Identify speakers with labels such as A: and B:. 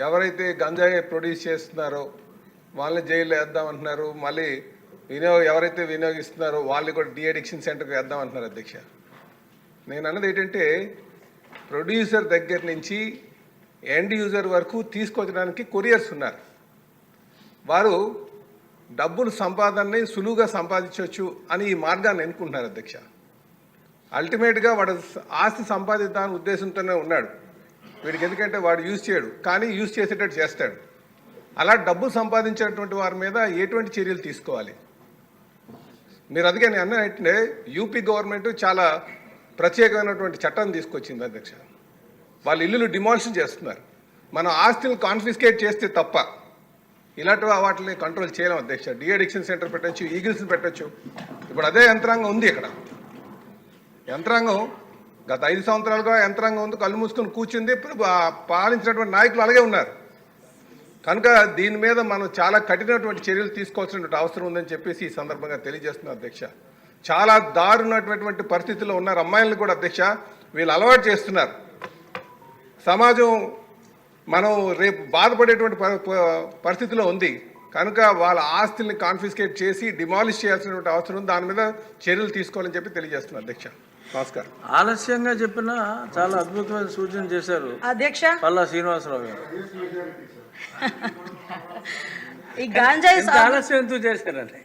A: ఎవరైతే గంజాయి ప్రొడ్యూస్ చేస్తున్నారో వాళ్ళని జైల్లో వేద్దామంటున్నారు. మళ్ళీ ఎవరైతే వినియోగిస్తున్నారో వాళ్ళని కూడా డీ అడిక్షన్ సెంటర్కి వేద్దామంటున్నారు అధ్యక్ష. నేను అన్నది ఏంటంటే ప్రొడ్యూసర్ దగ్గర నుంచి ఎండ్ యూజర్ వరకు తీసుకొచ్చడానికి కొరియర్స్ ఉన్నారు. వారు డబ్బులు సంపాదనని సులువుగా సంపాదించవచ్చు అని ఈ మార్గాన్ని ఎన్నుకుంటున్నారు అధ్యక్ష. అల్టిమేట్గా వాడు ఆస్తి సంపాదిద్దామని ఉద్దేశంతోనే ఉన్నాడు. వీడికి ఎందుకంటే వాడు యూజ్ చేయడు, కానీ యూజ్ చేసేటట్టు చేస్తాడు. అలా డబ్బు సంపాదించేటువంటి వారి మీద ఎటువంటి చర్యలు తీసుకోవాలి? మీరు అందుకే నేను అన్నట్టే యూపీ గవర్నమెంట్ చాలా ప్రత్యేకమైనటువంటి చట్టం తీసుకొచ్చింది అధ్యక్ష. వాళ్ళ ఇల్లులు డిమాలిషన్ చేస్తున్నారు. మనం ఆస్తులు కాన్ఫిస్కేట్ చేస్తే తప్ప ఇలాంటి వాటిని కంట్రోల్ చేయలేం అధ్యక్ష. డీ అడిక్షన్ సెంటర్ పెట్టచ్చు, ఈగిల్స్ని పెట్టచ్చు. ఇప్పుడు అదే యంత్రాంగం ఉంది ఇక్కడ. యంత్రాంగం గత 5 సంవత్సరాలుగా యంత్రాంగం ఉంది, కళ్ళు మూసుకొని కూర్చుంది. పాలించినటువంటి నాయకులు అలాగే ఉన్నారు. కనుక దీని మీద మనం చాలా కఠినటువంటి చర్యలు తీసుకోవాల్సినటువంటి అవసరం ఉందని చెప్పేసి ఈ సందర్భంగా తెలియజేస్తున్నాం అధ్యక్ష. చాలా దారుణమైనటువంటి పరిస్థితుల్లో ఉన్నారు అమ్మాయిలను కూడా అధ్యక్ష. వీళ్ళు అలవాటు చేస్తున్నారు. సమాజం మనం రేపు బాధపడేటువంటి పరిస్థితిలో ఉంది. కనుక వాళ్ళ ఆస్తుల్ని కాన్ఫిస్కేట్ చేసి డిమాలిష్ చేయాల్సినటువంటి అవసరం ఉంది. దాని మీద చర్యలు తీసుకోవాలని చెప్పి తెలియజేస్తున్నాను అధ్యక్ష. నమస్కారం.
B: ఆలస్యంగా చెప్పినా చాలా అద్భుతమైన సూచన చేశారు
C: అధ్యక్ష
B: పల్లా శ్రీనివాసరావు గారు.
C: ఈ గాంజాయి
B: ఆలస్యం ఎందుకు చేశారండి?